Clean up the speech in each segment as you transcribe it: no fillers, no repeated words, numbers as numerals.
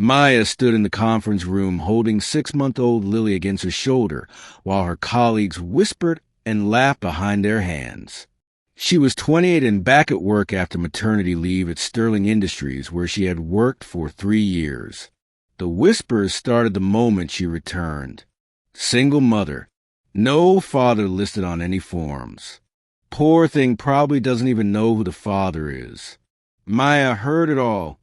Maya stood in the conference room holding 6-month-old Lily against her shoulder while her colleagues whispered and laughed behind their hands. She was 28 and back at work after maternity leave at Sterling Industries, where she had worked for 3 years. The whispers started the moment she returned. Single mother. No father listed on any forms. Poor thing probably doesn't even know who the father is. Maya heard it all.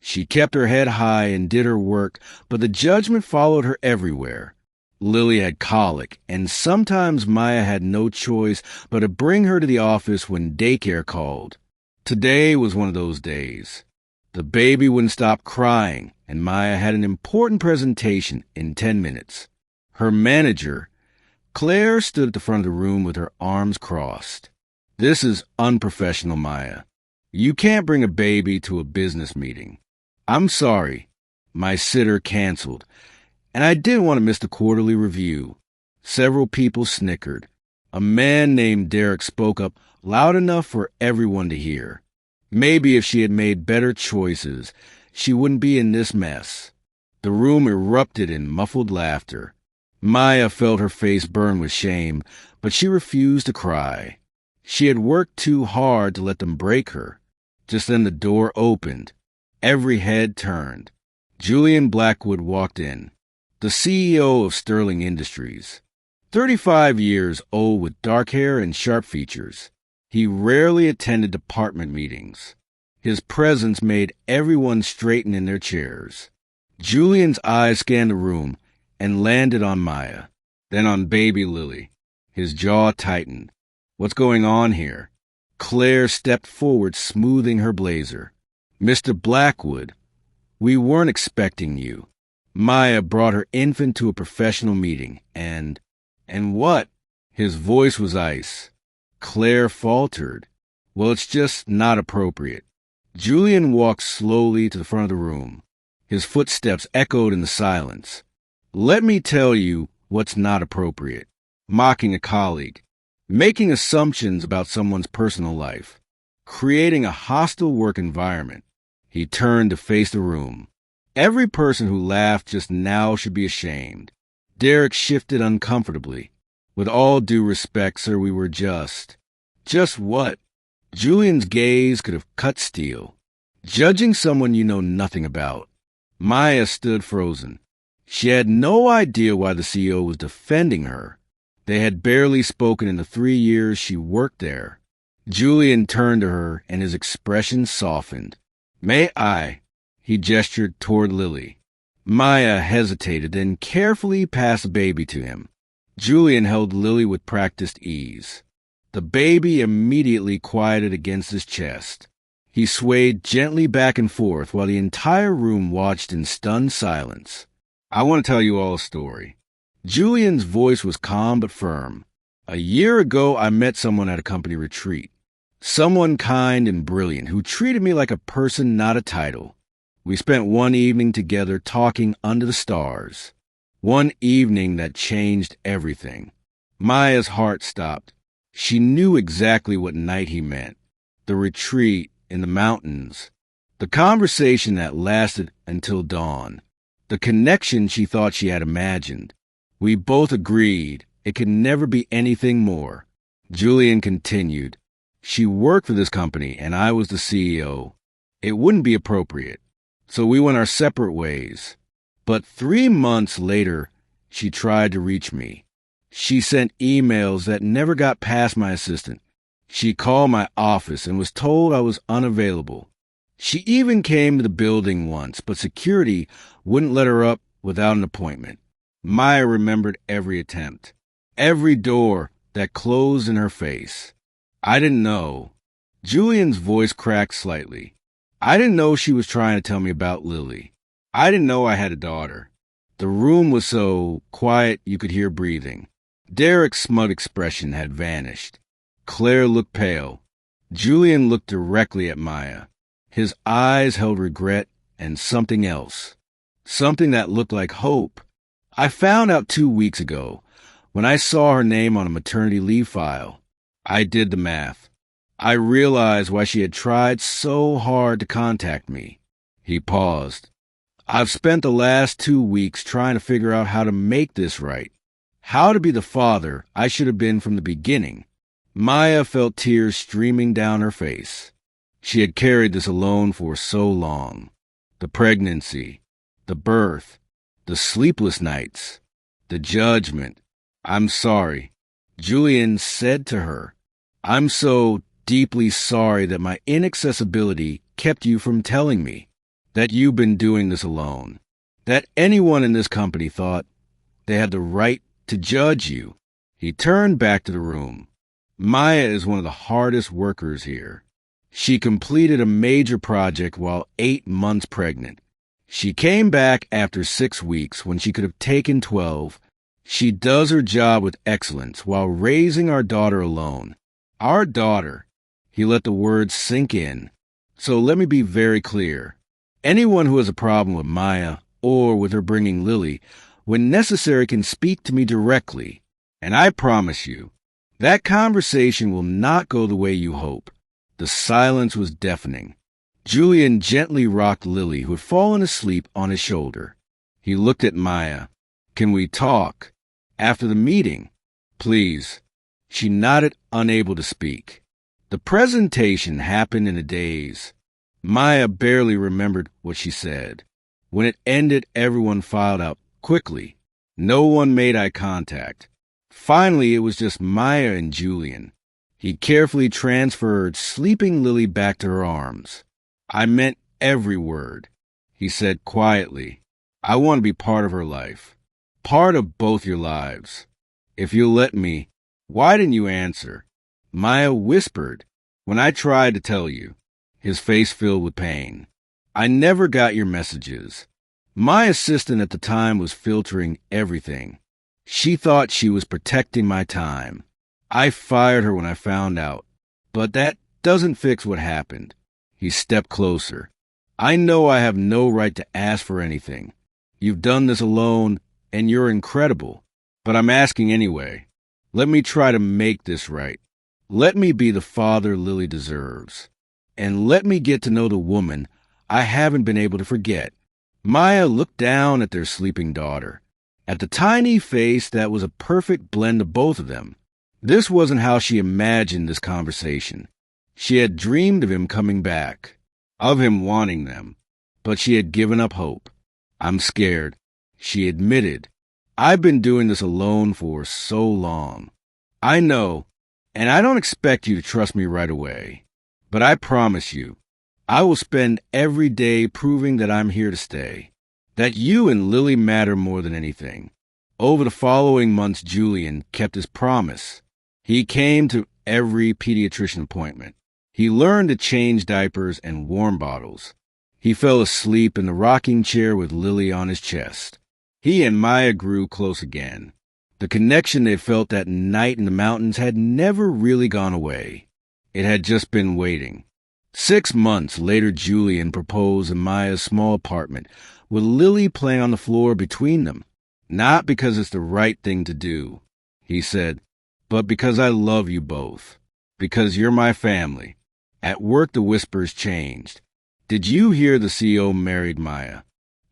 She kept her head high and did her work, but the judgment followed her everywhere. Lily had colic, and sometimes Maya had no choice but to bring her to the office when daycare called. Today was one of those days. The baby wouldn't stop crying, and Maya had an important presentation in 10 minutes. Her manager, Claire, stood at the front of the room with her arms crossed. "This is unprofessional, Maya. You can't bring a baby to a business meeting." "I'm sorry." My sitter canceled, and I didn't want to miss the quarterly review. Several people snickered. A man named Derek spoke up loud enough for everyone to hear. Maybe if she had made better choices, she wouldn't be in this mess. The room erupted in muffled laughter. Maya felt her face burn with shame, but she refused to cry. She had worked too hard to let them break her. Just then the door opened. Every head turned. Julian Blackwood walked in, the CEO of Sterling Industries. 35 years old with dark hair and sharp features. He rarely attended department meetings. His presence made everyone straighten in their chairs. Julian's eyes scanned the room and landed on Maya, then on baby Lily. His jaw tightened. "What's going on here?" Claire stepped forward, smoothing her blazer. "Mr. Blackwood, we weren't expecting you." Maya brought her infant to a professional meeting, and what? His voice was ice. Claire faltered. "Well, it's just not appropriate." Julian walked slowly to the front of the room. His footsteps echoed in the silence. "Let me tell you what's not appropriate. Mocking a colleague, making assumptions about someone's personal life, creating a hostile work environment." He turned to face the room. "Every person who laughed just now should be ashamed." Derek shifted uncomfortably. "With all due respect, sir, we were just..." "Just what?" Julian's gaze could have cut steel. "Judging someone you know nothing about." Maya stood frozen. She had no idea why the CEO was defending her. They had barely spoken in the 3 years she worked there. Julian turned to her, and his expression softened. "May I?" He gestured toward Lily. Maya hesitated, then carefully passed the baby to him. Julian held Lily with practiced ease. The baby immediately quieted against his chest. He swayed gently back and forth while the entire room watched in stunned silence. "I want to tell you all a story." Julian's voice was calm but firm. "A year ago, I met someone at a company retreat. Someone kind and brilliant who treated me like a person, not a title. We spent one evening together talking under the stars. One evening that changed everything." Maya's heart stopped. She knew exactly what night he meant. The retreat in the mountains. The conversation that lasted until dawn. The connection she thought she had imagined. We both agreed it could never be anything more. Julian continued. "She worked for this company, and I was the CEO. It wouldn't be appropriate. So we went our separate ways. But 3 months later, she tried to reach me. She sent emails that never got past my assistant. She called my office and was told I was unavailable. She even came to the building once, but security wouldn't let her up without an appointment." Maya remembered every attempt, every door that closed in her face. "I didn't know." Julian's voice cracked slightly. "I didn't know she was trying to tell me about Lily. I didn't know I had a daughter." The room was so quiet you could hear breathing. Derek's smug expression had vanished. Claire looked pale. Julian looked directly at Maya. His eyes held regret and something else. Something that looked like hope. "I found out 2 weeks ago, when I saw her name on a maternity leave file. I did the math. I realized why she had tried so hard to contact me." He paused. I've spent the last 2 weeks trying to figure out how to make this right. How to be the father I should have been from the beginning. Maya felt tears streaming down her face. She had carried this alone for so long. The pregnancy, the birth, the sleepless nights, the judgment. I'm sorry. Julian said to her, I'm so deeply sorry that my inaccessibility kept you from telling me that you've been doing this alone, that anyone in this company thought they had the right to judge you. He turned back to the room. Maya is one of the hardest workers here. She completed a major project while 8 months pregnant. She came back after 6 weeks when she could have taken 12. She does her job with excellence while raising our daughter alone. Our daughter. He let the words sink in. So let me be very clear. Anyone who has a problem with Maya or with her bringing Lily, when necessary, can speak to me directly. And I promise you, that conversation will not go the way you hope. The silence was deafening. Julian gently rocked Lily, who had fallen asleep, on his shoulder. He looked at Maya. Can we talk? After the meeting? Please. She nodded, unable to speak. The presentation happened in a daze. Maya barely remembered what she said. When it ended, everyone filed out quickly. No one made eye contact. Finally, it was just Maya and Julian. He carefully transferred sleeping Lily back to her arms. I meant every word, he said quietly. I want to be part of her life, part of both your lives. If you'll let me. Why didn't you answer? Maya whispered, when I tried to tell you, his face filled with pain. I never got your messages. My assistant at the time was filtering everything. She thought she was protecting my time. I fired her when I found out. But that doesn't fix what happened. He stepped closer. I know I have no right to ask for anything. You've done this alone, and you're incredible. But I'm asking anyway. Let me try to make this right. Let me be the father Lily deserves. And let me get to know the woman I haven't been able to forget. Maya looked down at their sleeping daughter, at the tiny face that was a perfect blend of both of them. This wasn't how she imagined this conversation. She had dreamed of him coming back, of him wanting them, but she had given up hope. I'm scared, she admitted. I've been doing this alone for so long. I know, and I don't expect you to trust me right away. But I promise you, I will spend every day proving that I'm here to stay, that you and Lily matter more than anything. Over the following months, Julian kept his promise. He came to every pediatrician appointment. He learned to change diapers and warm bottles. He fell asleep in the rocking chair with Lily on his chest. He and Maya grew close again. The connection they felt that night in the mountains had never really gone away. It had just been waiting. 6 months later, Julian proposed in Maya's small apartment, with Lily playing on the floor between them. Not because it's the right thing to do, he said, but because I love you both. Because you're my family. At work, the whispers changed. Did you hear the CEO married Maya?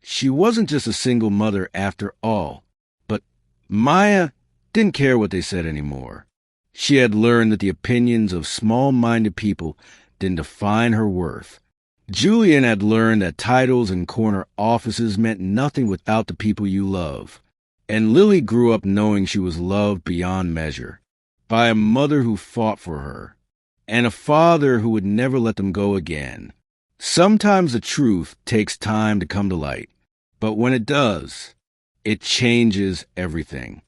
She wasn't just a single mother after all. But Maya didn't care what they said anymore. She had learned that the opinions of small-minded people didn't define her worth. Julian had learned that titles and corner offices meant nothing without the people you love. And Lily grew up knowing she was loved beyond measure, by a mother who fought for her, and a father who would never let them go again. Sometimes the truth takes time to come to light, but when it does, it changes everything.